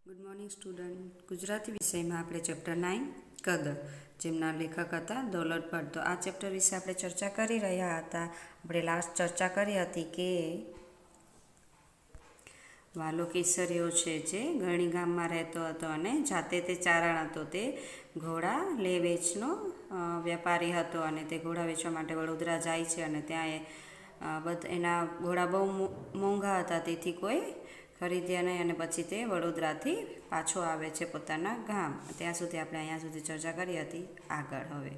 Good morning student. Gujarati વિષયમાં આપણે chapter 9 કદર, જેમના લેખક હતા દૌલત ભટ્ટ. તો આ ચેપ્ટર વિશે આપણે ચર્ચા કરી રહ્યા હતા. આપણે લાસ્ટ ચર્ચા કરી હતી કે વાલો કેસરીઓ છે જે ગરણી ગામમાં રહેતો હતો અને જાતે તે ચારણ હતો. તે ઘોડા લે વેચનો વેપારી હતો અને તે ઘોડા વેચવા માટે વડોદરા જાય છે અને ત્યાં એના ઘોડા બહુ મોંઘા હતા, તેથી કોઈ ખરીદ્યા નહીં અને પછી તે વડોદરાથી પાછો આવે છે પોતાના ગામ. ત્યાં સુધી આપણે અહીંયા સુધી ચર્ચા કરી હતી. આગળ હવે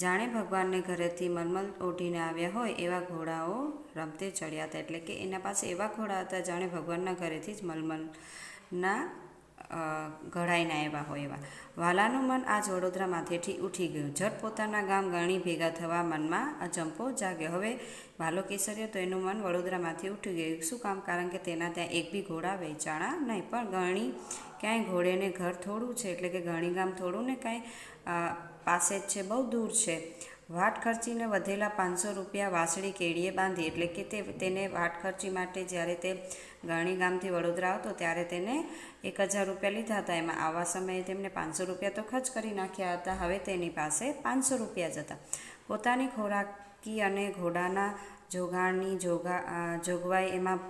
જાણે ભગવાનને ઘરેથી મલમલ ઓઢીને આવ્યા હોય એવા ઘોડાઓ રમતે ચડ્યા હતા. એટલે કે એના પાસે એવા ઘોડા હતા જાણે ભગવાનના ઘરેથી જ મલમલના ઘડાઈને આવ્યા હોય એવા. વાલાનું મન આજ વડોદરા માથેથી ઉઠી ગયું. ઝટ પોતાના ગામ ગરણી ભેગા થવા મનમાં અચંપો જાગ્યો. હવે વાલો કેસરીઓ તો એનું મન વડોદરામાંથી ઉઠી ગયું. શું કામ? કારણ કે તેના ત્યાં એક બી ઘોડા વેચાણા નહીં. પણ ગરણી ક્યાંય ઘોડેને ઘર થોડું છે, એટલે કે ગરણી ગામ થોડું ને કાંઈ પાસે જ છે, બહુ દૂર છે. વાટ ખર્ચીને વધેલા 500 રૂપિયા વાસળી કેડીએ બાંધી. એટલે કે તેને વાટ ખર્ચી માટે જ્યારે તે ગરણી ગામથી વડોદરા આવતો ત્યારે તેને 1000 રૂપિયા લીધા હતા. એમાં આવા સમયે તેમને 500 રૂપિયા તો ખર્ચ કરી નાખ્યા હતા. હવે તેની પાસે 500 રૂપિયા જ હતા. પોતાની ખોરાકી અને ઘોડાના જોગાણની જોગવાઈ એમાં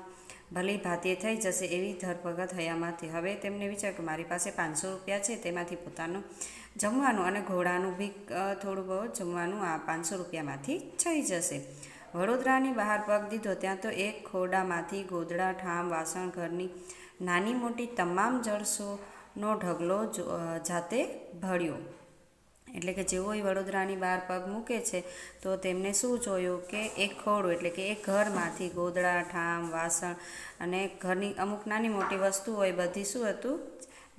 ભલી ભાતીએ થઈ જશે એવી ધરપકડ હયામાંથી. હવે તેમને વિચાર કે મારી પાસે 500 રૂપિયા છે, તેમાંથી પોતાનું જમવાનું અને ઘોડાનું બી થોડું બહુ જમવાનું આ 500 રૂપિયામાંથી થઈ જશે. વડોદરાની બહાર પગ દીધો ત્યાં તો એક ખોડામાંથી ગોદડા, ઠામ, વાસણ, ઘરની નાની મોટી તમામ જળસોનો ઢગલો જાતે ભળ્યો. એટલે કે જેવો એ વડોદરાની બહાર પગ મૂકે છે તો તેમને શું જોયું કે એક ખોડું, એટલે કે એક ઘરમાંથી ગોદડા, ઠામ, વાસણ અને ઘરની અમુક નાની મોટી વસ્તુ હોય બધી શું હતું,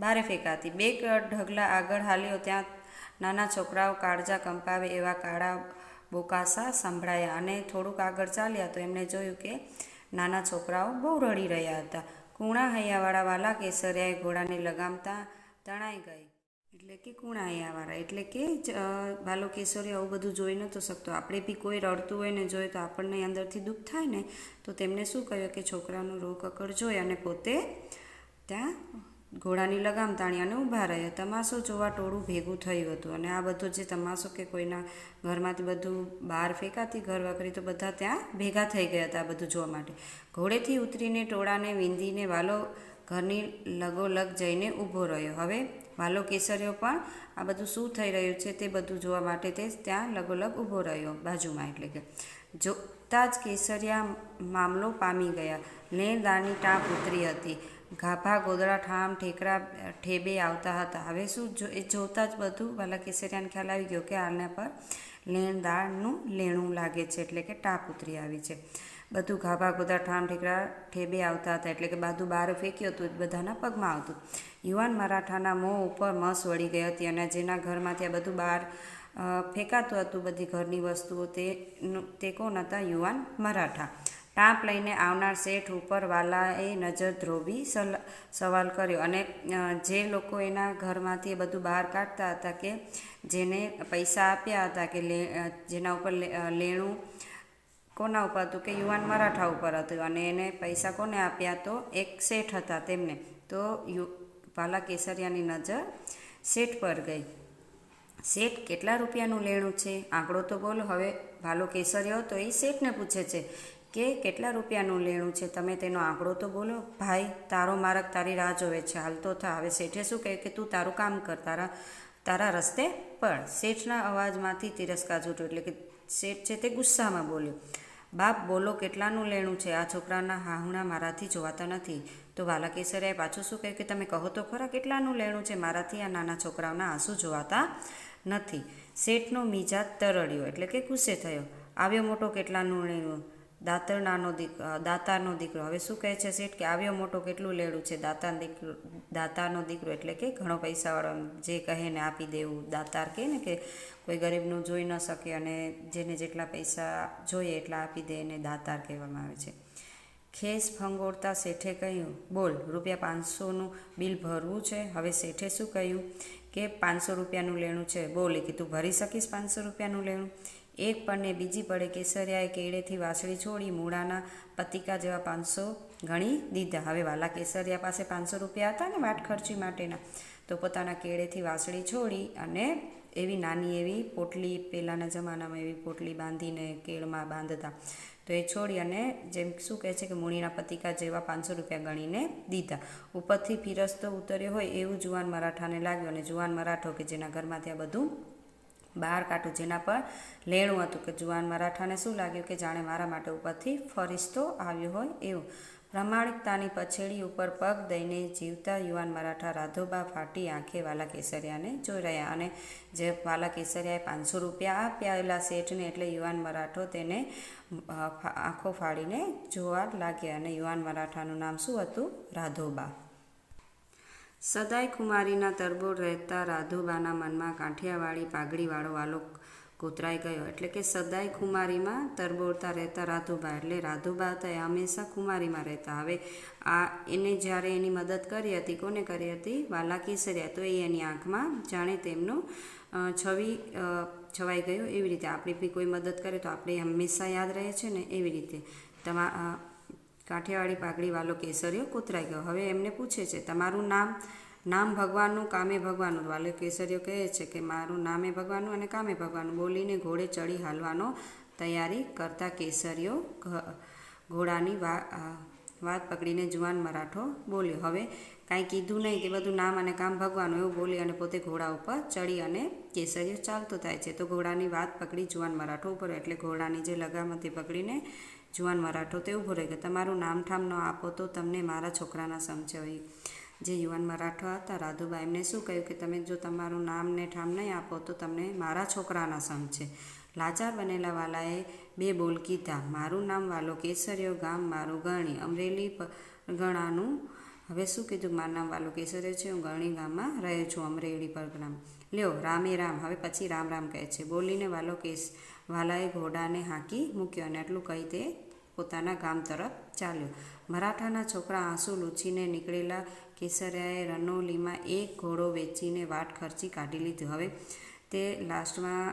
બહારે ફેંકાતી. 2 ઢગલા આગળ હાલ્યો ત્યાં નાના છોકરાઓ કાળજા કંપાવે એવા કાળા બોકાસા સંભળાયા અને થોડુંક આગળ ચાલ્યા તો એમણે જોયું કે નાના છોકરાઓ બહુ રડી રહ્યા હતા. કૂણા હૈયાવાળા વાલા કેસરિયાએ ઘોડાને લગામતા તણાઈ ગઈ. એટલે કે કૂણા હૈયાવાળા એટલે કે વાલો કેસરીયો આવું બધું જોઈ નહોતો શકતો. આપણે બી કોઈ રડતું હોય ને જોઈએ તો આપણને અંદરથી દુઃખ થાય ને. તો તેમને શું કહ્યું કે છોકરાનું રો કકડ જોઈ અને પોતે ત્યાં ઘોડાની લગામ તાણી અને ઊભા રહ્યા. તમાશો જોવા ટોળું ભેગું થયું હતું અને આ બધો જે તમાશો કે કોઈના ઘરમાંથી બધું બહાર ફેંકાતી ઘર વાપરી તો બધા ત્યાં ભેગા થઈ ગયા હતા આ બધું જોવા માટે. ઘોડેથી ઉતરીને ટોળાને વિંધીને વાલો ઘરની લગોલગ જઈને ઊભો રહ્યો. હવે વાલો કેસરીયો પણ આ બધું શું થઈ રહ્યું છે તે બધું જોવા માટે તે ત્યાં લગોલગ ઊભો રહ્યો બાજુમાં. એટલે કે જોતા જ કેસરિયા મામલો પામી ગયા. લેણદારની ટાંપ ઉતરી હતી. ગાભા, ગોદડા, ઠામ, ઠેકરા ઠેબે આવતા હતા. હવે શું એ જોતાં જ બધું વાલા કેસરિયાને ખ્યાલ આવી ગયો કે આના પર લેણદારનું લેણું લાગે છે, એટલે કે ટાંપ ઉતરી આવી છે. બધું ગાભા, ગોદડા, ઠામ, ઠેકરા ઠેબે આવતા હતા. એટલે કે બધું બહાર ફેંક્યું હતું બધાના પગમાં આવતું. યુવાન મરાઠાના મોં ઉપર મસ વળી ગઈ હતી અને જેના ઘરમાંથી આ બધું બહાર ફેંકાતું હતું બધી ઘરની વસ્તુઓ તે કોણ હતા? યુવાન મરાઠા. ટાંપ લઈને આવનાર શેઠ ઉપર વાલાએ નજર ધ્રોવી સવાલ કર્યો અને જે લોકો એના ઘરમાંથી એ બધું બહાર કાઢતા હતા કે જેને પૈસા આપ્યા હતા કે જેના ઉપર લેણું કોના ઉપર હતું કે યુવાન મરાઠા ઉપર હતું અને એને પૈસા કોને આપ્યા? તો એક શેઠ હતા તેમને. તો વાલા કેસરિયાની નજર શેઠ પર ગઈ. શેઠ, કેટલા રૂપિયાનું લેણું છે? આંકડો તો બોલો. હવે વાલો કેસરીયો તો એ શેઠને પૂછે છે કે કેટલા રૂપિયાનું લેણું છે, તમે તેનો આંકડો તો બોલો. ભાઈ, તારો મારક તારી રાહ જોવે છે, હાલતો થા. હવે શેઠે શું કહ્યું કે તું તારું કામ કર, તારા રસ્તે પડ. શેઠના અવાજમાંથી તિરસ્કાર છૂટ્યો. એટલે કે શેઠ છે તે ગુસ્સામાં બોલ્યો. બાપ, બોલો, કેટલાનું લેણું છે? આ છોકરાના હાહુણા મારાથી જોવાતા નથી. તો વાલા કેસરિયાએ પાછું શું કહ્યું કે તમે કહો તો ખરા કેટલાનું લેણું છે? મારાથી આ નાના છોકરાઓના આંસુ જોવાતા નથી. શેઠનો મિજાજ તરડ્યો, એટલે કે ગુસ્સે થયો. આવ્યો મોટો, કેટલાનું લેણું? દાતારનો દીકરો. હવે શું કહે છે શેઠ કે આવ્યો મોટો, કેટલું લેણું છે? દાતારનો દીકરો એટલે કે ઘણો પૈસાવાળો, જે કહે ને આપી દેવું. દાતાર કહે ને કે કોઈ ગરીબનું જોઈ ન શકે અને જેને જેટલા પૈસા જોઈએ એટલા આપી દે એને દાતાર કહેવામાં આવે છે. ખેસ ફંગોળતા શેઠે કહ્યું, બોલ, ₹500નું બિલ ભરવું છે. હવે શેઠે શું કહ્યું કે 500 રૂપિયાનું લેણું છે. બોલે કે તું ભરી શકીશ 500 રૂપિયાનું લેણું? એક પડને બીજી પડે કેસરિયાએ કેળેથી વાસળી છોડી મૂળાના પતિકા જેવા 500 ગણી દીધા. હવે વાલા કેસરિયા પાસે 500 રૂપિયા હતા ને વાટ ખર્ચી માટેના, તો પોતાના કેળેથી વાસળી છોડી અને એવી નાની એવી પોટલી, પહેલાંના જમાનામાં એવી પોટલી બાંધીને કેળમાં બાંધતા, તો એ છોડી અને જેમ શું કહે છે કે મૂળીના પતિકા જેવા 500 રૂપિયા ગણીને દીધા. ઉપરથી ફિરસ્તો ઉતર્યો હોય એવું જુવાન મરાઠાને લાગ્યું, અને જુવાન મરાઠો કે જેના ઘરમાં ત્યાં બધું બહાર કાઢું, જેના પર લેણું હતું, કે જુવાન મરાઠાને શું લાગ્યું કે જાણે મારા માટે ઉપરથી ફરિશ્તો આવ્યો હોય એવું. પ્રામાણિકતાની પછેડી ઉપર પગ દઈને જીવતા યુવાન મરાઠા રાધોબા ફાટી આંખે વાલા કેસરિયાને જોઈ રહ્યા, અને જે વાલા કેસરિયાએ 500 રૂપિયા આપ્યા એલા શેઠને, એટલે યુવાન મરાઠો તેને આંખો ફાડીને જોવા લાગ્યા. અને યુવાન મરાઠાનું નામ શું હતું? રાધોબા. સદાય કુમારીના તરબોળ રહેતા રાધોબાના મનમાં કાંઠિયાવાડી પાઘડીવાળો વાલો કોતરાઈ ગયો. એટલે કે સદાય કુમારીમાં તરબોળતા રહેતા રાધોબા, એટલે રાધોબા હતા એ હંમેશા કુમારીમાં રહેતા. હવે એને જ્યારે એની મદદ કરી હતી, કોને કરી હતી? વાલા કેસરિયા. તો એ એની આંખમાં જાણે તેમનું છવાઈ ગયું. એવી રીતે આપણે બી કોઈ મદદ કરે તો આપણે હંમેશા યાદ રહે છે ને, એવી રીતે કાંઠિયાવાડી પાઘડીવાળો કેસરિયો કોતરાઈ ગયો. હવે એમને પૂછે છે, તમારું નામ ભગવાનનું, કામે ભગવાનનું. વાલો કેસરિયો કહે છે કે મારું નામે ભગવાનનું અને કામે ભગવાનનું. બોલીને ઘોડે ચડી હાલવાનો તૈયારી કરતા કેસરિયો ઘોડાની વાત પકડીને જુવાન મરાઠો બોલ્યો. હવે કાંઈ કીધું નહીં કે બધું નામ અને કામ ભગવાનનું એવું બોલી અને પોતે ઘોડા ઉપર ચડી અને કેસરિયો ચાલતો થાય છે. તો ઘોડાની વાત પકડી જુવાન મરાઠો ઉપર, એટલે ઘોડાની જે લગામ હતી પકડીને જુવાન મરાઠો તે ઊભો રહી ગયો. તમારું નામ ઠામ ન આપો તો તમને મારા છોકરાના સમજે હોય. જે યુવાન મરાઠો હતા રાધોબા, એમને શું કહ્યું કે તમે જો તમારું નામ ને ઠામ નહીં આપો તો તમને મારા છોકરાના સમજે. લાચાર બનેલા વાલાએ 2 બોલ કીધા. મારું નામ વાલો કેસરિયો, ગામ મારું ગરણી, અમરેલી પરગણાનું. હવે શું કીધું? મારું નામ વાલો કેસરિયો છે, હું ગરણી ગામમાં રહ્યો છું, અમરેલી પરગણામાં. લ્યો રામે રામ. હવે પછી રામ રામ કહે છે. બોલીને વાલાએ ઘોડાને હાંકી મૂક્યો, અને આટલું કહી તે પોતાના ગામ તરફ ચાલ્યો. મરાઠાના છોકરા આંસુ લૂછીને નીકળેલા કેસરિયાએ રનોલીમાં એક ઘોડો વેચીને વાટ ખર્ચી કાઢી લીધું. હવે તે લાસ્ટમાં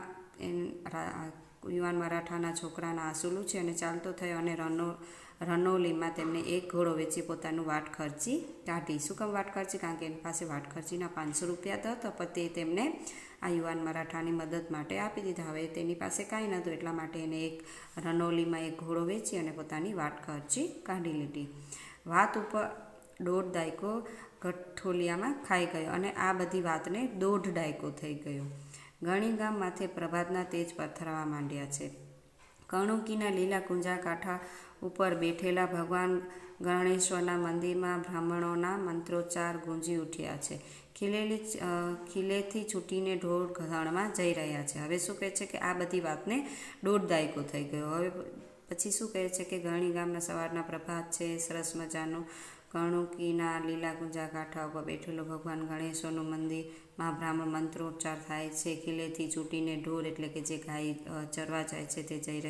યુવાન મરાઠાના છોકરાના આંસુ લૂછી અને ચાલતો થયો, અને રનોલીમાં તેમને એક ઘોડો વેચી પોતાનું વાટ ખર્ચી કાઢી. શું કામ વાટ ખર્ચી? કારણ કે એની પાસે વાટ ખર્ચીના 500 રૂપિયા હતા, પણ તે તેમને આ યુવાન મરાઠાની મદદ માટે આપી દીધા. હવે તેની પાસે કાંઈ નહોતું, એટલા માટે એને એક રનોલીમાં એક ઘોડો વેચી અને પોતાની વાટ ખર્ચી કાઢી લીધી. વાત ઉપર 1.5 દાયકો ગઠોલિયામાં ખાઈ ગયો, અને આ બધી વાતને 1.5 દાયકો થઈ ગયો. ગણી ગામ માથે પ્રભાતના તેજ પથરાવા માંડ્યા છે. કણુકીના લીલા કુંજા કાંઠા ઉપર બેઠેલા ભગવાન ગણેશ્વરના મંદિરમાં બ્રાહ્મણોના મંત્રોચ્ચાર ગુંજી ઉઠ્યા છે. ખીલેથી છૂટીને ઢોર ઘણમાં જઈ રહ્યા છે. હવે શું કહે છે કે આ બધી વાતને 1.5 દાયકો થઈ ગયો. હવે પછી શું કહે છે કે ગણી ગામના સવારના પ્રભાત છે, સરસ મજાનું. કણુકીના લીલા કુંજા કાંઠા ઉપર બેઠેલો ભગવાન ગણેશ્વરનું મંદિરમાં બ્રાહ્મણ મંત્રોચ્ચાર થાય છે. ખીલેથી છૂટીને ઢોર, એટલે કે જે ગાય ચરવા જાય છે તે જઈ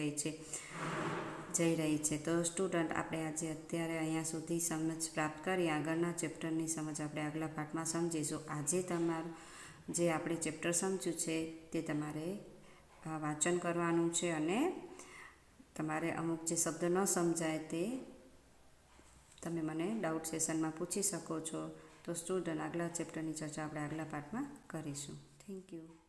રહી છે. તો સ્ટુડન્ટ, આપણે આજે અત્યારે અહીંયા સુધી સમજ પ્રાપ્ત કરી. આગળના ચેપ્ટરની સમજ આપણે આગલા પાઠમાં સમજીશું. આજે તમારું જે આપણે ચેપ્ટર સમજ્યું છે તે તમારે વાંચન કરવાનું છે, અને તમારે અમુક જે શબ્દ ન સમજાય તે તમે મને ડાઉટ સેશનમાં પૂછી શકો છો. તો સ્ટુડન્ટ, આગલા ચેપ્ટરની ચર્ચા આપણે આગલા પાઠમાં કરીશું. Thank you.